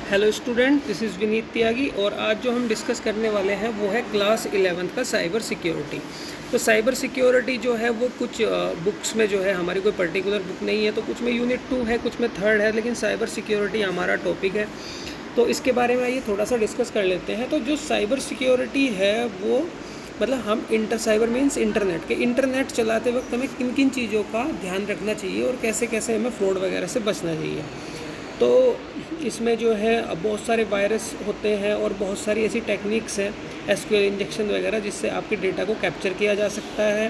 Hello student, this is Vineet Tyagi और आज जो हम डिस्कस करने वाले हैं वो है क्लास 11th का साइबर सिक्योरिटी। तो साइबर सिक्योरिटी जो है वो कुछ बुक्स में जो है, हमारी कोई पर्टिकुलर बुक नहीं है, तो कुछ में यूनिट 2 है, कुछ में 3rd है, लेकिन साइबर सिक्योरिटी हमारा टॉपिक है। तो इसके बारे में आइए थोड़ा सा डिस्कस कर लेते हैं। तो जो साइबर सिक्योरिटी है वो मतलब हम साइबर मीन्स इंटरनेट के इंटरनेट चलाते वक्त हमें किन किन चीज़ों का ध्यान रखना चाहिए और कैसे कैसे हमें फ्रॉड वगैरह से बचना चाहिए। तो इसमें जो है बहुत सारे वायरस होते हैं और बहुत सारी ऐसी टेक्निक्स हैं, एसक्यूएल इंजेक्शन वगैरह, जिससे आपके डेटा को कैप्चर किया जा सकता है।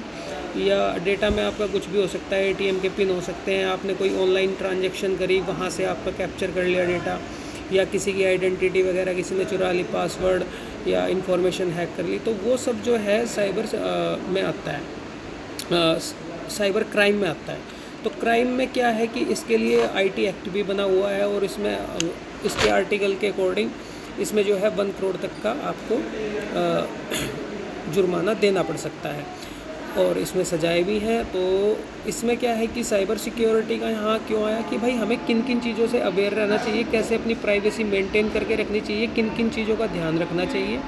या डेटा में आपका कुछ भी हो सकता है, एटीएम के पिन हो सकते हैं, आपने कोई ऑनलाइन ट्रांजैक्शन करी, वहाँ से आपका कैप्चर कर लिया डेटा, या किसी की आइडेंटिटी वगैरह किसी ने चुरा ली, पासवर्ड या इंफॉर्मेशन हैक कर ली, तो वो सब जो है साइबर में आता है, साइबर क्राइम में आता है। तो क्राइम में क्या है कि इसके लिए आईटी एक्ट भी बना हुआ है और इसमें इसके आर्टिकल के अकॉर्डिंग इसमें जो है 1 करोड़ तक का आपको जुर्माना देना पड़ सकता है और इसमें सजाएं भी हैं। तो इसमें क्या है कि साइबर सिक्योरिटी का यहाँ क्यों आया कि भाई हमें किन किन चीज़ों से अवेयर रहना चाहिए, कैसे अपनी प्राइवेसी मेंटेन करके रखनी चाहिए, किन किन चीज़ों का ध्यान रखना चाहिए।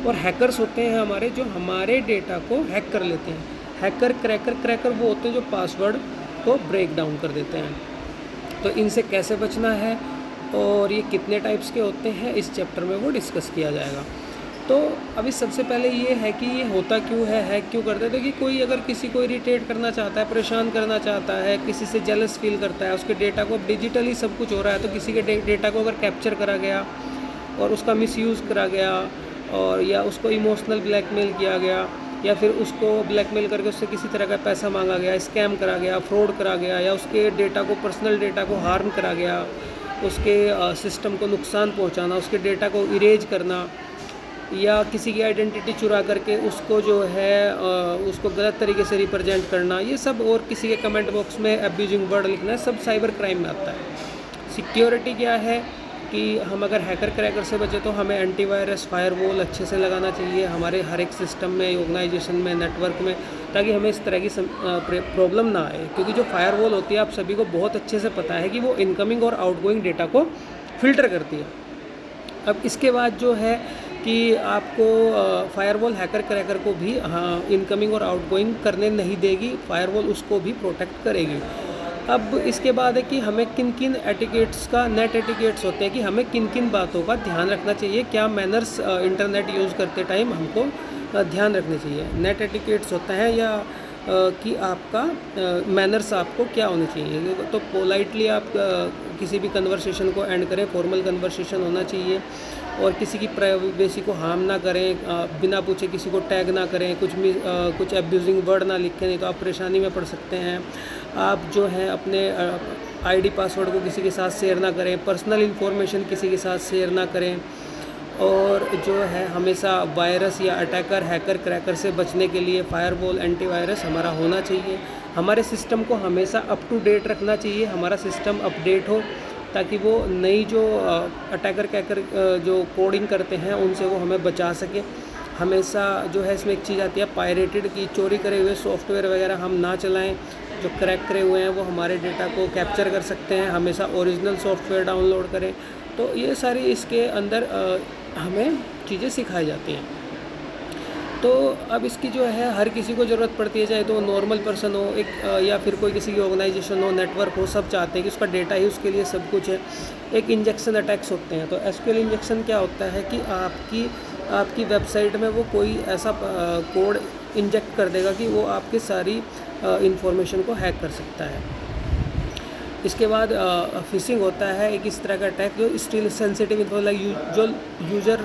और हैकर्स होते हैं हमारे, जो हमारे डेटा को हैक कर लेते हैं। हैकर क्रैकर वो होते हैं जो पासवर्ड को ब्रेक डाउन कर देते हैं। तो इनसे कैसे बचना है और ये कितने टाइप्स के होते हैं, इस चैप्टर में वो डिस्कस किया जाएगा। तो अभी सबसे पहले ये है कि ये होता क्यों है, हैक क्यों करते हैं। तो कि कोई अगर किसी को इरिटेट करना चाहता है, परेशान करना चाहता है, किसी से जेलस फील करता है, उसके डेटा को डिजिटली सब कुछ हो रहा है, तो किसी के डेटा को अगर कैप्चर करा गया और उसका मिसयूज़ करा गया, और या उसको इमोशनल ब्लैकमेल किया गया, या फिर उसको ब्लैकमेल करके उससे किसी तरह का पैसा मांगा गया, स्कैम करा गया, फ्रॉड करा गया, या उसके डेटा को, पर्सनल डेटा को हार्म करा गया, उसके सिस्टम को नुकसान पहुंचाना, उसके डेटा को इरेज करना, या किसी की आइडेंटिटी चुरा करके उसको जो है उसको गलत तरीके से रिप्रेजेंट करना, ये सब, और किसी के कमेंट बॉक्स में अब्यूजिंग वर्ड लिखना, सब साइबर क्राइम में आता है। सिक्योरिटी क्या है कि हम अगर हैकर क्रैकर से बचे तो हमें एंटीवायरस, फायरवॉल अच्छे से लगाना चाहिए हमारे हर एक सिस्टम में, ऑर्गेनाइजेशन में, नेटवर्क में, ताकि हमें इस तरह की प्रॉब्लम ना आए। क्योंकि जो फायरवॉल होती है, आप सभी को बहुत अच्छे से पता है कि वो इनकमिंग और आउटगोइंग डेटा को फ़िल्टर करती है। अब इसके बाद जो है कि आपको फायरवॉल हैकर क्रैकर को भी इनकमिंग और आउटगोइंग करने नहीं देगी, फायरवॉल उसको भी प्रोटेक्ट करेगी। अब इसके बाद है कि हमें किन किन एटिकेट्स का, नेट एटिकेट्स होते हैं कि हमें किन किन बातों का ध्यान रखना चाहिए, क्या मैनर्स इंटरनेट यूज़ करते टाइम हमको ध्यान रखने चाहिए। नेट एटिकेट्स होता है या कि आपका मैनर्स आपको क्या होने चाहिए। तो पोलाइटली आप किसी भी कन्वर्सेशन को एंड करें, फॉर्मल कन्वर्सेशन होना चाहिए, और किसी की प्राइवेसी को हार्म ना करें, बिना पूछे किसी को टैग ना करें, कुछ अब्यूजिंग वर्ड ना लिखें, नहीं तो आप परेशानी में पड़ सकते हैं। आप जो है अपने आईडी पासवर्ड को किसी के साथ शेयर ना करें, पर्सनल इन्फॉर्मेशन किसी के साथ शेयर ना करें, और जो है हमेशा वायरस या अटैकर, हैकर क्रैकर से बचने के लिए फायरवॉल, एंटीवायरस हमारा होना चाहिए। हमारे सिस्टम को हमेशा अप टू डेट रखना चाहिए, हमारा सिस्टम अपडेट हो, ताकि वो नई जो अटैकर क्रैकर जो कोडिंग करते हैं उनसे वो हमें बचा सके। हमेशा जो है इसमें एक चीज़ आती है पायरेटेड की, चोरी करे हुए सॉफ्टवेयर वगैरह हम ना चलाएं, जो क्रैक करे हुए हैं वो हमारे डेटा को कैप्चर कर सकते हैं। हमेशा ओरिजिनल सॉफ्टवेयर डाउनलोड करें। तो ये सारी इसके अंदर हमें चीज़ें सिखाई जाती हैं। तो अब इसकी जो है हर किसी को ज़रूरत पड़ती है, चाहे तो नॉर्मल पर्सन हो, एक या फिर कोई किसी की ऑर्गेनाइजेशन हो, नेटवर्क हो, सब चाहते हैं कि उसका डेटा ही उसके लिए सब कुछ है। एक इंजेक्शन अटैक्स होते हैं। तो एसक्यूएल इंजेक्शन क्या होता है कि आपकी वेबसाइट में वो कोई ऐसा कोड इंजेक्ट कर देगा कि वो आपकी सारी इंफॉर्मेशन को हैक कर सकता है। इसके बाद फिशिंग होता है, एक इस तरह का अटैक जो स्टिल सेंसिटिव इन्फॉर्मेशन जो यूज़र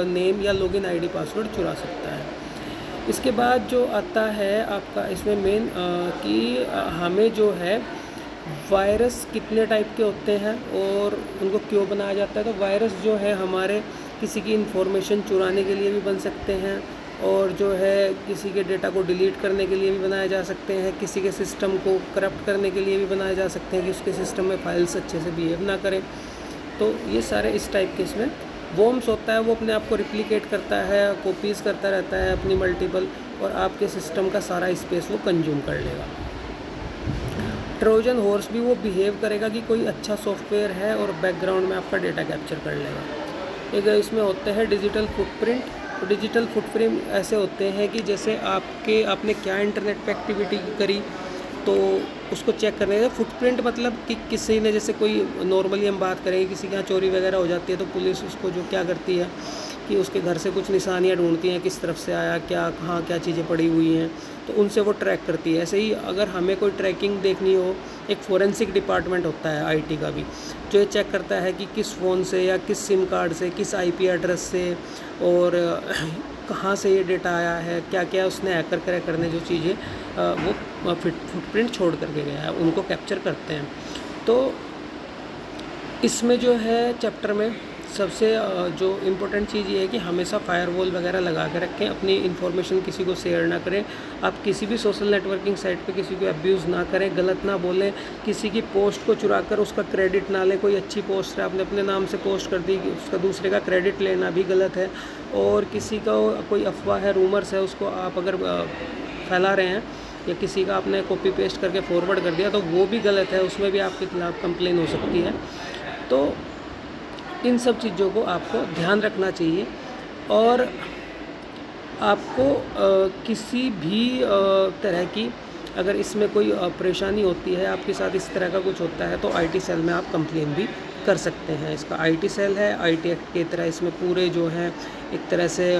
नेम या लॉगिन आईडी पासवर्ड चुरा सकता है। इसके बाद जो आता है आपका इसमें मेन कि हमें जो है वायरस कितने टाइप के होते हैं और उनको क्यों बनाया जाता है। तो वायरस जो है हमारे किसी की इन्फॉर्मेशन चुराने के लिए भी बन सकते हैं, और जो है किसी के डेटा को डिलीट करने के लिए भी बनाए जा सकते हैं, किसी के सिस्टम को करप्ट करने के लिए भी बनाए जा सकते हैं कि उसके सिस्टम में फाइल्स अच्छे से बिहेव ना करें। तो ये सारे इस टाइप के इसमें वॉर्म्स होता है, वो अपने आप को रिप्लिकेट करता है, कॉपीज़ करता रहता है अपनी मल्टीपल, और आपके सिस्टम का सारा स्पेस वो कंज्यूम कर लेगा। ट्रोजन हॉर्स भी वो बिहेव करेगा कि कोई अच्छा सॉफ्टवेयर है और बैकग्राउंड में आपका डेटा कैप्चर कर लेगा। एक इसमें होते हैं डिजिटल फुटप्रिंट। तो डिजिटल फुटप्रिंट ऐसे होते हैं कि जैसे आपने क्या इंटरनेट पे एक्टिविटी करी तो उसको चेक करने का। फुटप्रिंट मतलब कि किसी ने, जैसे कोई नॉर्मली हम बात करें किसी के यहाँ चोरी वगैरह हो जाती है तो पुलिस उसको जो क्या करती है कि उसके घर से कुछ निशानियाँ ढूंढती हैं, किस तरफ से आया, क्या कहाँ क्या चीज़ें पड़ी हुई हैं, तो उनसे वो ट्रैक करती है। ऐसे ही अगर हमें कोई ट्रैकिंग देखनी हो, एक फोरेंसिक डिपार्टमेंट होता है आईटी का भी, जो ये चेक करता है कि किस फ़ोन से या किस सिम कार्ड से, किस आईपी एड्रेस से और कहाँ से ये डेटा आया है, क्या क्या उसने हैकर क्रैक करने जो चीज़ें वो फुटप्रिंट छोड़ करके गया है, उनको कैप्चर करते हैं। तो इसमें जो है चैप्टर में सबसे जो इम्पोर्टेंट चीज़ ये है कि हमेशा फायरवॉल वगैरह लगा के रखें, अपनी इन्फॉर्मेशन किसी को शेयर ना करें, आप किसी भी सोशल नेटवर्किंग साइट पे किसी को अब्यूज़ ना करें, गलत ना बोलें, किसी की पोस्ट को चुरा कर उसका क्रेडिट ना लें। कोई अच्छी पोस्ट है, आपने अपने नाम से पोस्ट कर दी, उसका दूसरे का क्रेडिट लेना भी गलत है। और किसी का कोई अफवाह है, रूमर्स है, उसको आप अगर फैला रहे हैं या किसी का आपने कॉपी पेस्ट करके फॉरवर्ड कर दिया तो वो भी गलत है, उसमें भी आपके खिलाफ़ कंप्लेन हो सकती है। तो इन सब चीज़ों को आपको ध्यान रखना चाहिए। और आपको किसी भी तरह की अगर इसमें कोई परेशानी होती है, आपके साथ इस तरह का कुछ होता है, तो आईटी सेल में आप कंप्लेन भी कर सकते हैं। इसका आईटी सेल है, आईटी एक्ट की तरह इसमें पूरे जो हैं एक तरह से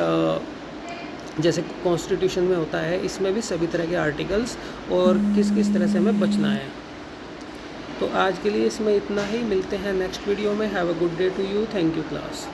जैसे कॉन्स्टिट्यूशन में होता है, इसमें भी सभी तरह के आर्टिकल्स और किस किस तरह से हमें बचना है। तो आज के लिए इसमें इतना ही, मिलते हैं नेक्स्ट वीडियो में। Have a good day to you. Thank you class.